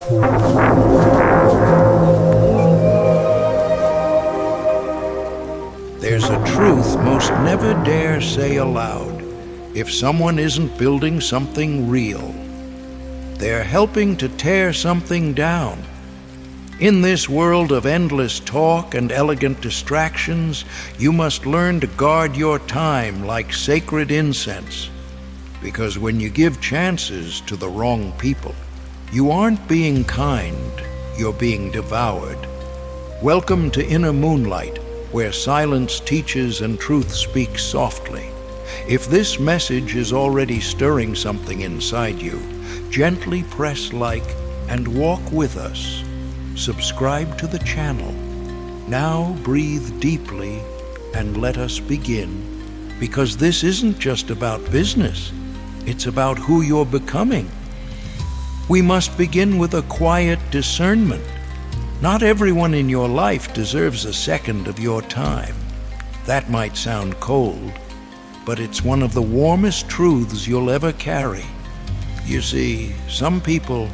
There's a truth most never dare say aloud. If someone isn't building something real, they're helping to tear something down. In this world of endless talk and elegant distractions, you must learn to guard your time like sacred incense. Because when you give chances to the wrong people, you aren't being kind, you're being devoured. Welcome to Inner Moonlight, where silence teaches and truth speaks softly. If this message is already stirring something inside you, gently press like and walk with us. Subscribe to the channel. Now breathe deeply and let us begin. Because this isn't just about business, it's about who you're becoming. We must begin with a quiet discernment. Not everyone in your life deserves a second of your time. That might sound cold, but it's one of the warmest truths you'll ever carry. You see, some people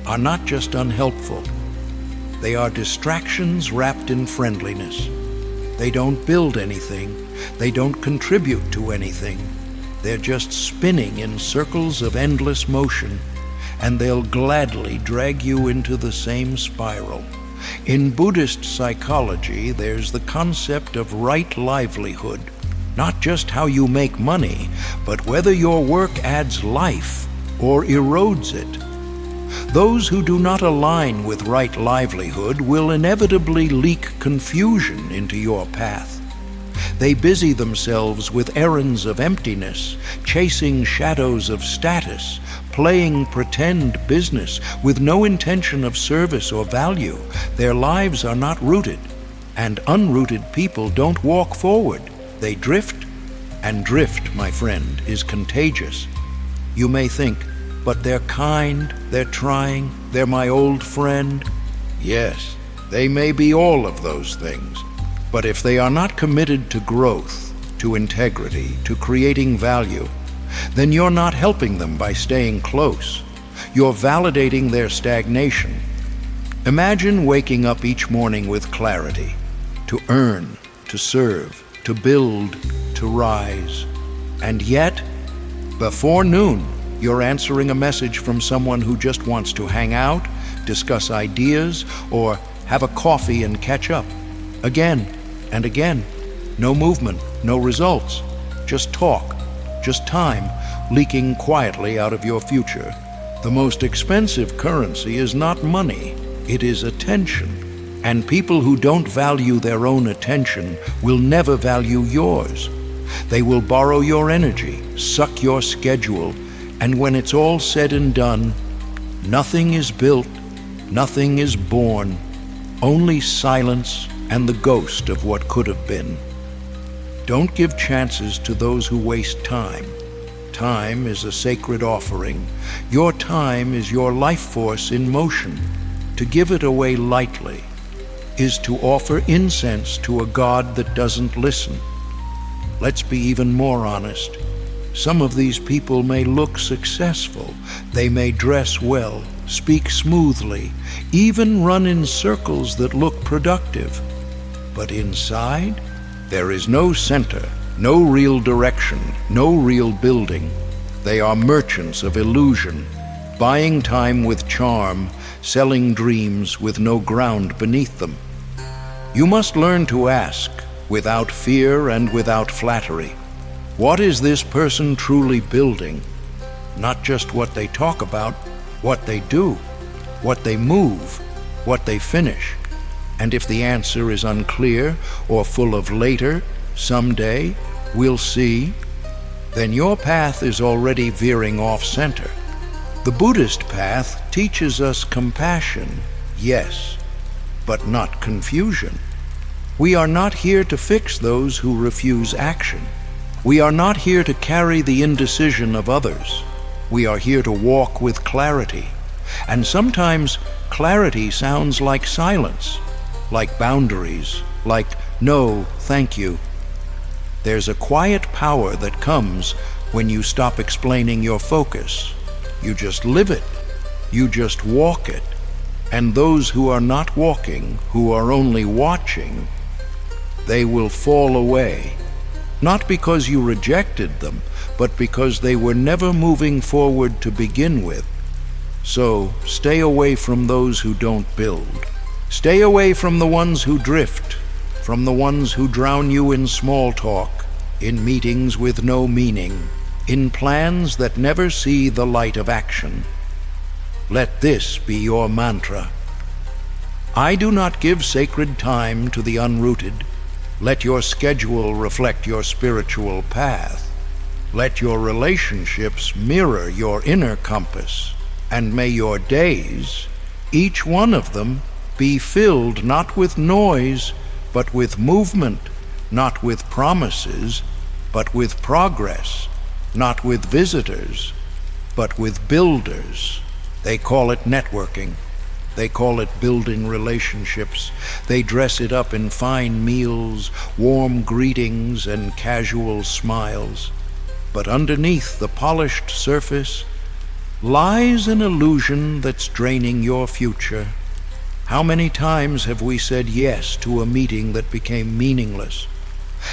are not just unhelpful. They are distractions wrapped in friendliness. They don't build anything. They don't contribute to anything. They're just spinning in circles of endless motion, and they'll gladly drag you into the same spiral. In Buddhist psychology, there's the concept of right livelihood. Not just how you make money, but whether your work adds life or erodes it. Those who do not align with right livelihood will inevitably leak confusion into your path. They busy themselves with errands of emptiness, chasing shadows of status, playing pretend business with no intention of service or value. Their lives are not rooted, and unrooted people don't walk forward. They drift, and drift, my friend, is contagious. You may think, but they're kind, they're trying, they're my old friend. Yes, they may be all of those things. But if they are not committed to growth, to integrity, to creating value, then you're not helping them by staying close. You're validating their stagnation. Imagine waking up each morning with clarity, to earn, to serve, to build, to rise. And yet, before noon, you're answering a message from someone who just wants to hang out, discuss ideas, or have a coffee and catch up. Again and again. No movement, no results. Just talk, just time leaking quietly out of your future. The most expensive currency is not money, it is attention. And people who don't value their own attention will never value yours. They will borrow your energy, suck your schedule, and when it's all said and done, nothing is built, nothing is born, only silence and the ghost of what could have been. Don't give chances to those who waste time. Time is a sacred offering. Your time is your life force in motion. To give it away lightly is to offer incense to a God that doesn't listen. Let's be even more honest. Some of these people may look successful. They may dress well, speak smoothly, even run in circles that look productive. But inside, there is no center, no real direction, no real building. They are merchants of illusion, buying time with charm, selling dreams with no ground beneath them. You must learn to ask, without fear and without flattery, what is this person truly building? Not just what they talk about, what they do, what they move, what they finish. And if the answer is unclear or full of later, someday, we'll see, then your path is already veering off center. The Buddhist path teaches us compassion, yes, but not confusion. We are not here to fix those who refuse action. We are not here to carry the indecision of others. We are here to walk with clarity. And sometimes clarity sounds like silence, like boundaries, like no, thank you. There's a quiet power that comes when you stop explaining your focus. You just live it. You just walk it. And those who are not walking, who are only watching, they will fall away, not because you rejected them, but because they were never moving forward to begin with. So stay away from those who don't build. Stay away from the ones who drift, from the ones who drown you in small talk, in meetings with no meaning, in plans that never see the light of action. Let this be your mantra. I do not give sacred time to the unrooted. Let your schedule reflect your spiritual path. Let your relationships mirror your inner compass. And may your days, each one of them, be filled not with noise, but with movement, not with promises, but with progress, not with visitors, but with builders. They call it networking. They call it building relationships. They dress it up in fine meals, warm greetings, and casual smiles. But underneath the polished surface lies an illusion that's draining your future. How many times have we said yes to a meeting that became meaningless?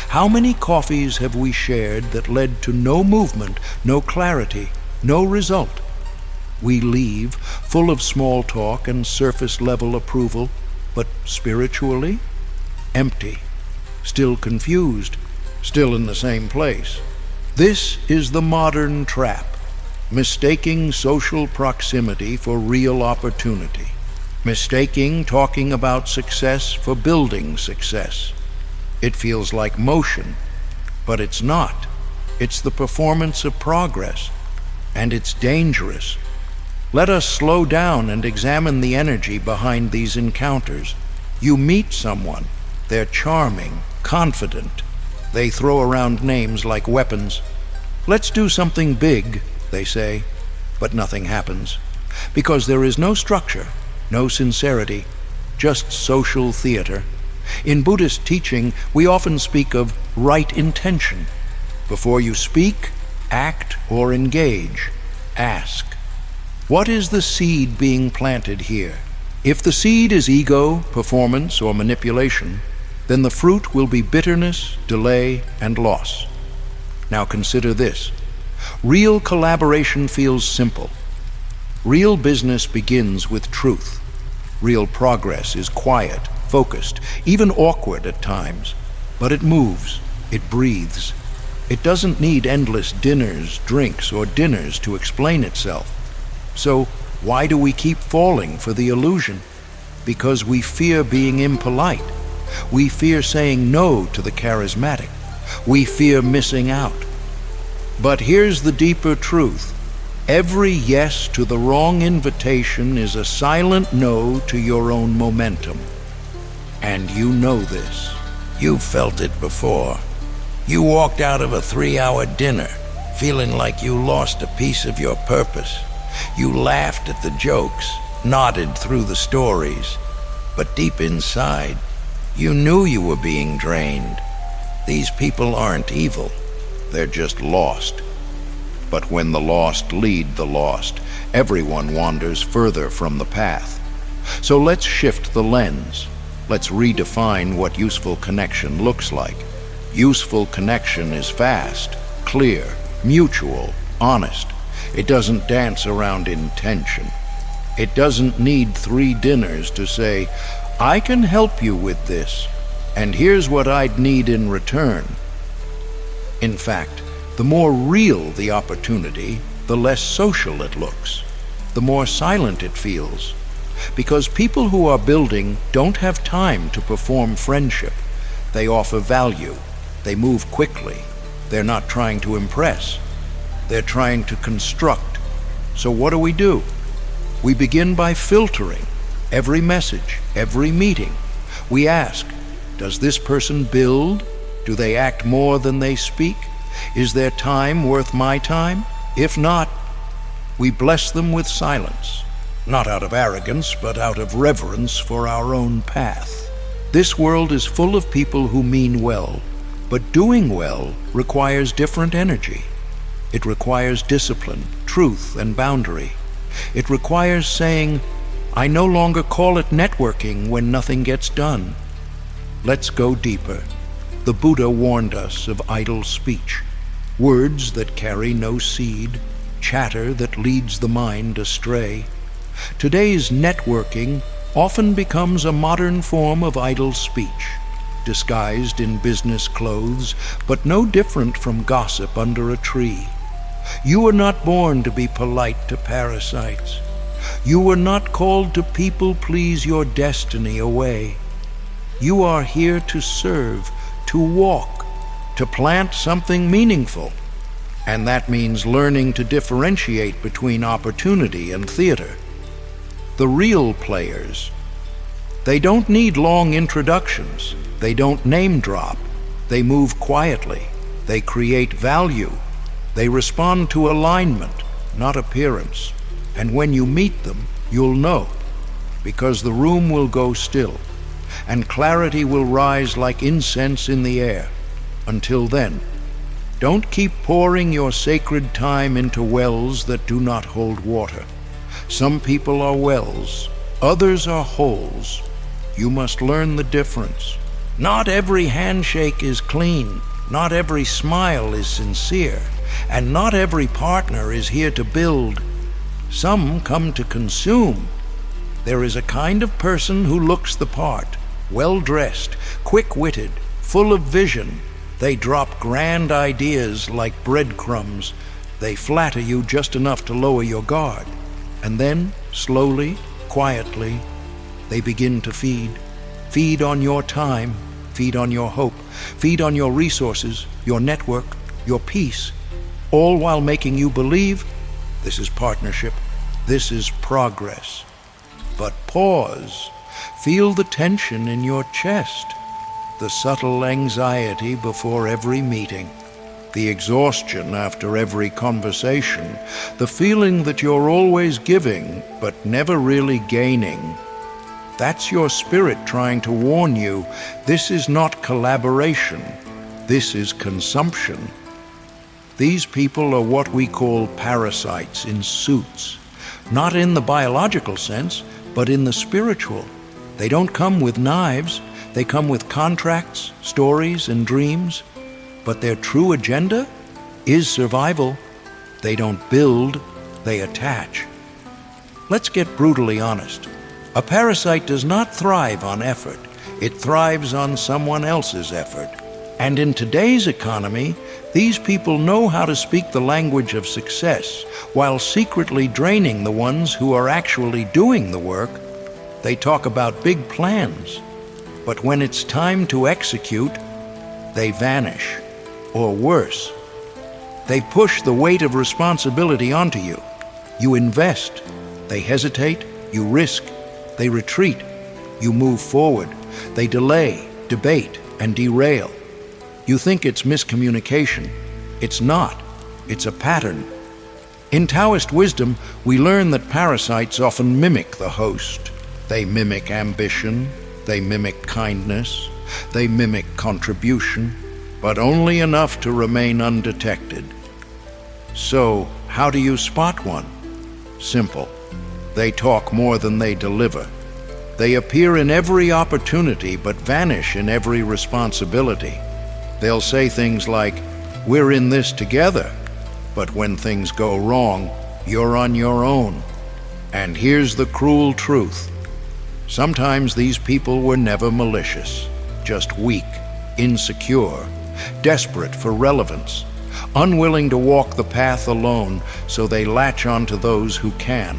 How many coffees have we shared that led to no movement, no clarity, no result? We leave full of small talk and surface-level approval, but spiritually empty, still confused, still in the same place. This is the modern trap, mistaking social proximity for real opportunity, mistaking talking about success for building success. It feels like motion, but it's not. It's the performance of progress, and it's dangerous. Let us slow down and examine the energy behind these encounters. You meet someone, they're charming, confident. They throw around names like weapons. Let's do something big, they say, but nothing happens. Because there is no structure, no sincerity, just social theater. In Buddhist teaching, we often speak of right intention. Before you speak, act, or engage, ask. What is the seed being planted here? If the seed is ego, performance, or manipulation, then the fruit will be bitterness, delay, and loss. Now consider this. Real collaboration feels simple. Real business begins with truth. Real progress is quiet, focused, even awkward at times. But it moves, it breathes. It doesn't need endless dinners, drinks, or dinners to explain itself. So why do we keep falling for the illusion? Because we fear being impolite. We fear saying no to the charismatic. We fear missing out. But here's the deeper truth. Every yes to the wrong invitation is a silent no to your own momentum. And you know this. You've felt it before. You walked out of a 3-hour dinner feeling like you lost a piece of your purpose. You laughed at the jokes, nodded through the stories, but deep inside, you knew you were being drained. These people aren't evil, they're just lost. But when the lost lead the lost, everyone wanders further from the path. So let's shift the lens. Let's redefine what useful connection looks like. Useful connection is fast, clear, mutual, honest. It doesn't dance around intention. It doesn't need 3 dinners to say, I can help you with this, and here's what I'd need in return. In fact, the more real the opportunity, the less social it looks, the more silent it feels. Because people who are building don't have time to perform friendship. They offer value. They move quickly. They're not trying to impress. They're trying to construct. So what do? We begin by filtering every message, every meeting. We ask, does this person build? Do they act more than they speak? Is their time worth my time? If not, we bless them with silence, not out of arrogance, but out of reverence for our own path. This world is full of people who mean well, but doing well requires different energy. It requires discipline, truth, and boundary. It requires saying, I no longer call it networking when nothing gets done. Let's go deeper. The Buddha warned us of idle speech, words that carry no seed, chatter that leads the mind astray. Today's networking often becomes a modern form of idle speech, disguised in business clothes, but no different from gossip under a tree. You were not born to be polite to parasites. You were not called to people please your destiny away. You are here to serve, to walk, to plant something meaningful. And that means learning to differentiate between opportunity and theater. The real players, they don't need long introductions. They don't name drop. They move quietly. They create value. They respond to alignment, not appearance. And when you meet them, you'll know, because the room will go still, and clarity will rise like incense in the air. Until then, don't keep pouring your sacred time into wells that do not hold water. Some people are wells, others are holes. You must learn the difference. Not every handshake is clean, not every smile is sincere, and not every partner is here to build. Some come to consume. There is a kind of person who looks the part, well-dressed, quick-witted, full of vision. They drop grand ideas like breadcrumbs. They flatter you just enough to lower your guard. And then, slowly, quietly, they begin to feed. Feed on your time, feed on your hope, feed on your resources, your network, your peace, all while making you believe this is partnership, this is progress. But pause. Feel the tension in your chest, the subtle anxiety before every meeting, the exhaustion after every conversation, the feeling that you're always giving but never really gaining. That's your spirit trying to warn you, this is not collaboration, this is consumption. These people are what we call parasites in suits, not in the biological sense, but in the spiritual. They don't come with knives, they come with contracts, stories, and dreams, but their true agenda is survival. They don't build, they attach. Let's get brutally honest. A parasite does not thrive on effort. It thrives on someone else's effort. And in today's economy, these people know how to speak the language of success while secretly draining the ones who are actually doing the work. They talk about big plans, but when it's time to execute, they vanish. Or worse, they push the weight of responsibility onto you. You invest, they hesitate, you risk, they retreat, you move forward, they delay, debate, and derail. You think it's miscommunication. It's not. It's a pattern. In Taoist wisdom, we learn that parasites often mimic the host. They mimic ambition, they mimic kindness, they mimic contribution, but only enough to remain undetected. So, how do you spot one? Simple. They talk more than they deliver. They appear in every opportunity but vanish in every responsibility. They'll say things like, "We're in this together," but when things go wrong, you're on your own. And here's the cruel truth. Sometimes these people were never malicious, just weak, insecure, desperate for relevance, unwilling to walk the path alone, so they latch onto those who can.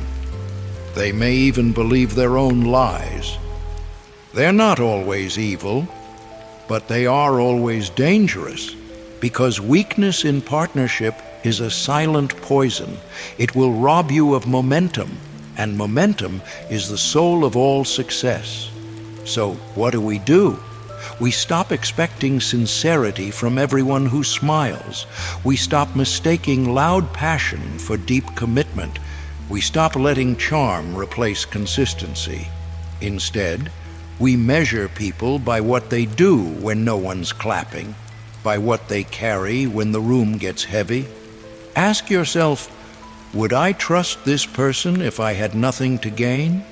They may even believe their own lies. They're not always evil, but they are always dangerous, because weakness in partnership is a silent poison. It will rob you of momentum, and momentum is the soul of all success. So what do? We stop expecting sincerity from everyone who smiles. We stop mistaking loud passion for deep commitment. We stop letting charm replace consistency. Instead, we measure people by what they do when no one's clapping, by what they carry when the room gets heavy. Ask yourself, would I trust this person if I had nothing to gain?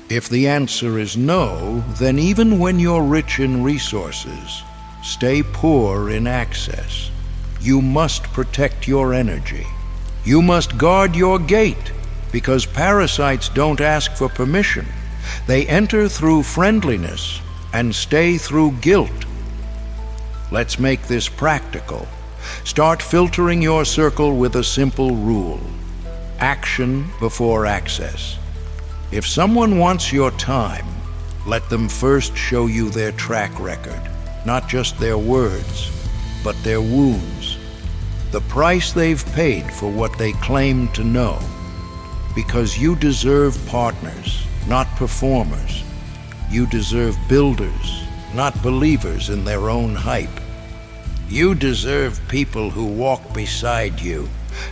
If the answer is no, then even when you're rich in resources, stay poor in access. You must protect your energy. You must guard your gate, because parasites don't ask for permission. They enter through friendliness and stay through guilt. Let's make this practical. Start filtering your circle with a simple rule: action before access. If someone wants your time, let them first show you their track record, not just their words, but their wounds, the price they've paid for what they claim to know. Because you deserve partners, not performers. You deserve builders, not believers in their own hype. You deserve people who walk beside you,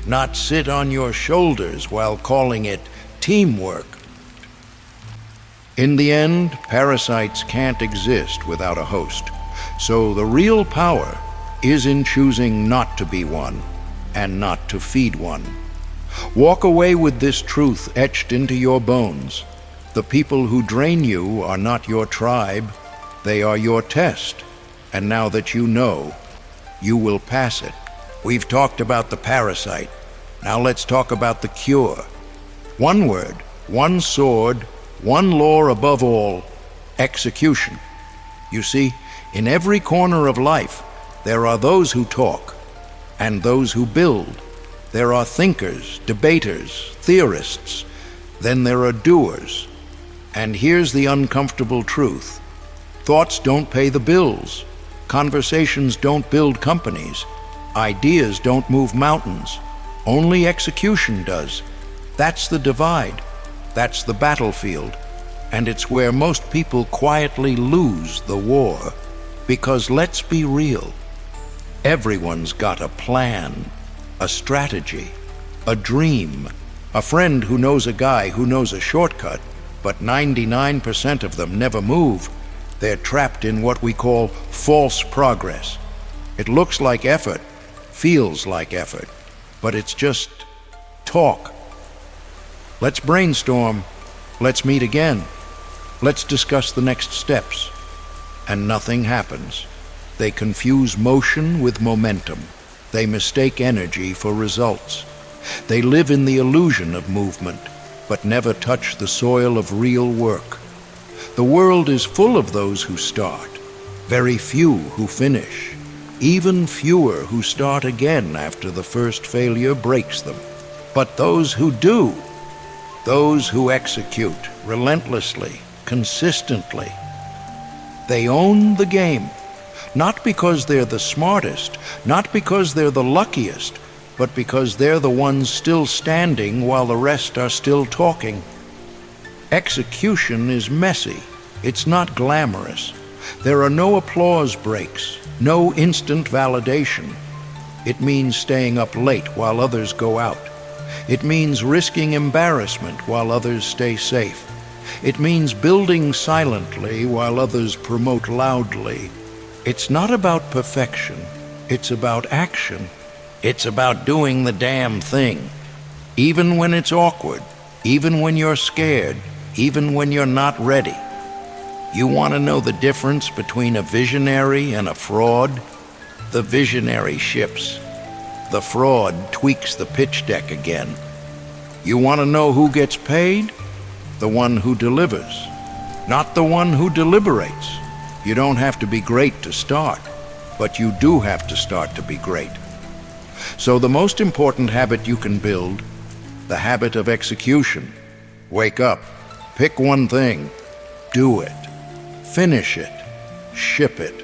not sit on your shoulders while calling it teamwork. In the end, parasites can't exist without a host. So the real power is in choosing not to be one and not to feed one. Walk away with this truth etched into your bones. The people who drain you are not your tribe, they are your test. And now that you know, you will pass it. We've talked about the parasite. Now let's talk about the cure. One word, one sword, one law above all: execution. You see, in every corner of life, there are those who talk and those who build. There are thinkers, debaters, theorists. Then there are doers. And here's the uncomfortable truth: thoughts don't pay the bills. Conversations don't build companies. Ideas don't move mountains. Only execution does. That's the divide. That's the battlefield. And it's where most people quietly lose the war. Because let's be real, everyone's got a plan, a strategy, a dream, a friend who knows a guy who knows a shortcut, but 99% of them never move. They're trapped in what we call false progress. It looks like effort, feels like effort, but it's just talk. Let's brainstorm. Let's meet again. Let's discuss the next steps. And nothing happens. They confuse motion with momentum. They mistake energy for results. They live in the illusion of movement, but never touch the soil of real work. The world is full of those who start, very few who finish, even fewer who start again after the first failure breaks them. But those who do, those who execute relentlessly, consistently, they own the game. Not because they're the smartest, not because they're the luckiest, but because they're the ones still standing while the rest are still talking. Execution is messy. It's not glamorous. There are no applause breaks, no instant validation. It means staying up late while others go out. It means risking embarrassment while others stay safe. It means building silently while others promote loudly. It's not about perfection. It's about action. It's about doing the damn thing. Even when it's awkward, even when you're scared, even when you're not ready. You want to know the difference between a visionary and a fraud? The visionary ships. The fraud tweaks the pitch deck again. You want to know who gets paid? The one who delivers, not the one who deliberates. You don't have to be great to start, but you do have to start to be great. So the most important habit you can build, the habit of execution. Wake up, pick one thing, do it, finish it, ship it,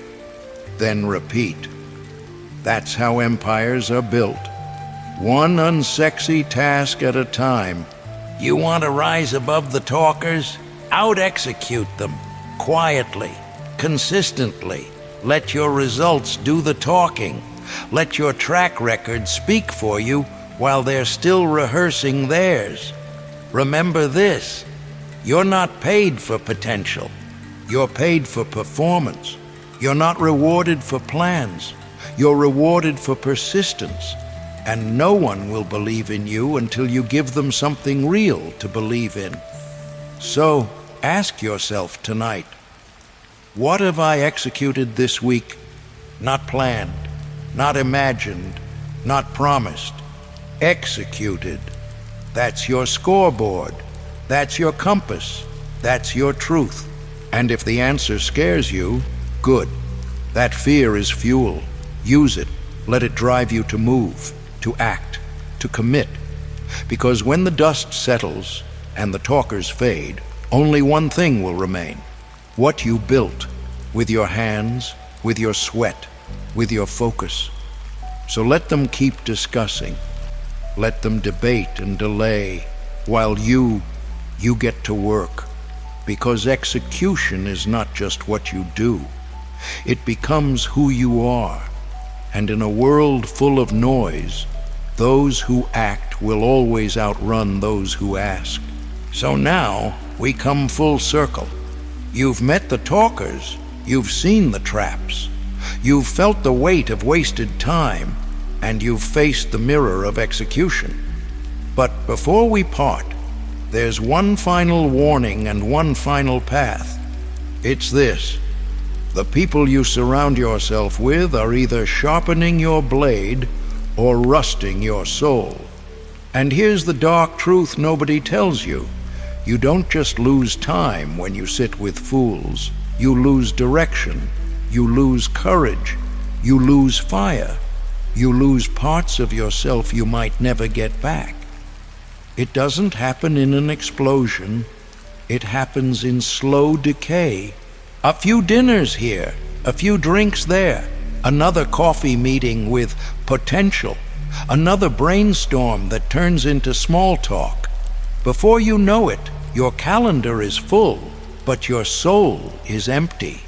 then repeat. That's how empires are built, one unsexy task at a time. You want to rise above the talkers? Out-execute them, quietly, consistently. Let your results do the talking. Let your track record speak for you while they're still rehearsing theirs. Remember this: you're not paid for potential. You're paid for performance. You're not rewarded for plans. You're rewarded for persistence. And no one will believe in you until you give them something real to believe in. So, ask yourself tonight, what have I executed this week? Not planned, not imagined, not promised. Executed. That's your scoreboard. That's your compass. That's your truth. And if the answer scares you, good. That fear is fuel. Use it. Let it drive you to move, to act, to commit. Because when the dust settles and the talkers fade, only one thing will remain. What you built with your hands, with your sweat, with your focus. So let them keep discussing. Let them debate and delay while you get to work. Because execution is not just what you do. It becomes who you are. And in a world full of noise, those who act will always outrun those who ask. So now we come full circle. You've met the talkers, you've seen the traps, you've felt the weight of wasted time, and you've faced the mirror of execution. But before we part, there's one final warning and one final path. It's this: the people you surround yourself with are either sharpening your blade or rusting your soul. And here's the dark truth nobody tells you. You don't just lose time when you sit with fools. You lose direction. You lose courage. You lose fire. You lose parts of yourself you might never get back. It doesn't happen in an explosion. It happens in slow decay. A few dinners here, a few drinks there, another coffee meeting with potential, another brainstorm that turns into small talk. Before you know it, your calendar is full, but your soul is empty.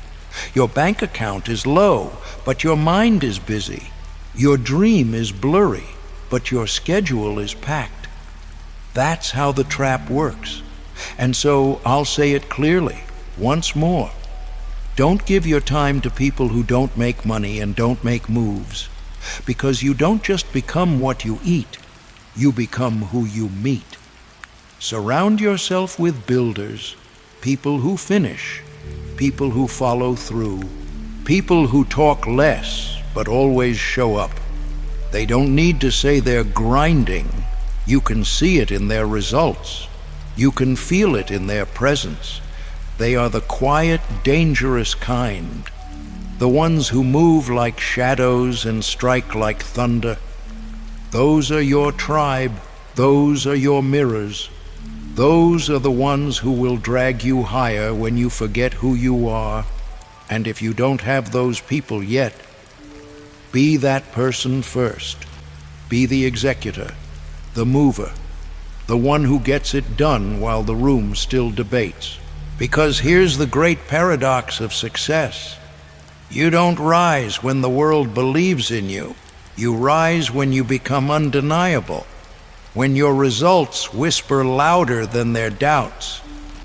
Your bank account is low, but your mind is busy. Your dream is blurry, but your schedule is packed. That's how the trap works. And so I'll say it clearly, once more. Don't give your time to people who don't make money and don't make moves. Because you don't just become what you eat, you become who you meet. Surround yourself with builders, people who finish, people who follow through, people who talk less but always show up. They don't need to say they're grinding. You can see it in their results. You can feel it in their presence. They are the quiet, dangerous kind, the ones who move like shadows and strike like thunder. Those are your tribe. Those are your mirrors. Those are the ones who will drag you higher when you forget who you are. And if you don't have those people yet, be that person first. Be the executor, the mover, the one who gets it done while the room still debates. Because here's the great paradox of success. You don't rise when the world believes in you. You rise when you become undeniable. When your results whisper louder than their doubts.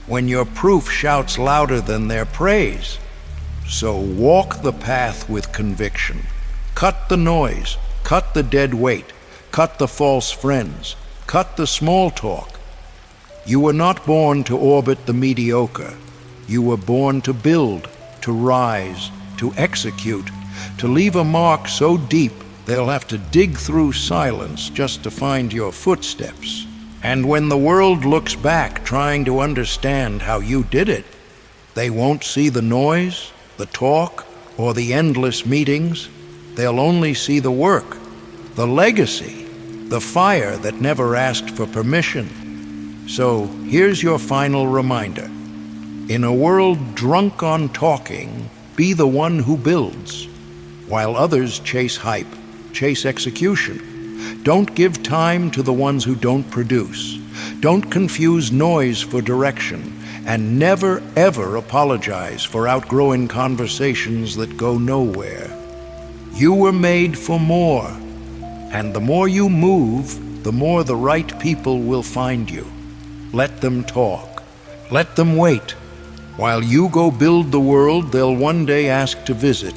When your proof shouts louder than their praise. So walk the path with conviction. Cut the noise. Cut the dead weight. Cut the false friends. Cut the small talk. You were not born to orbit the mediocre. You were born to build, to rise, to execute, to leave a mark so deep they'll have to dig through silence just to find your footsteps. And when the world looks back trying to understand how you did it, they won't see the noise, the talk, or the endless meetings. They'll only see the work, the legacy, the fire that never asked for permission. So here's your final reminder. In a world drunk on talking, be the one who builds, while others chase hype, chase execution. Don't give time to the ones who don't produce. Don't confuse noise for direction, and never ever apologize for outgrowing conversations that go nowhere. You were made for more, and the more you move, the more the right people will find you. Let them talk. Let them wait. While you go build the world they'll one day ask to visit.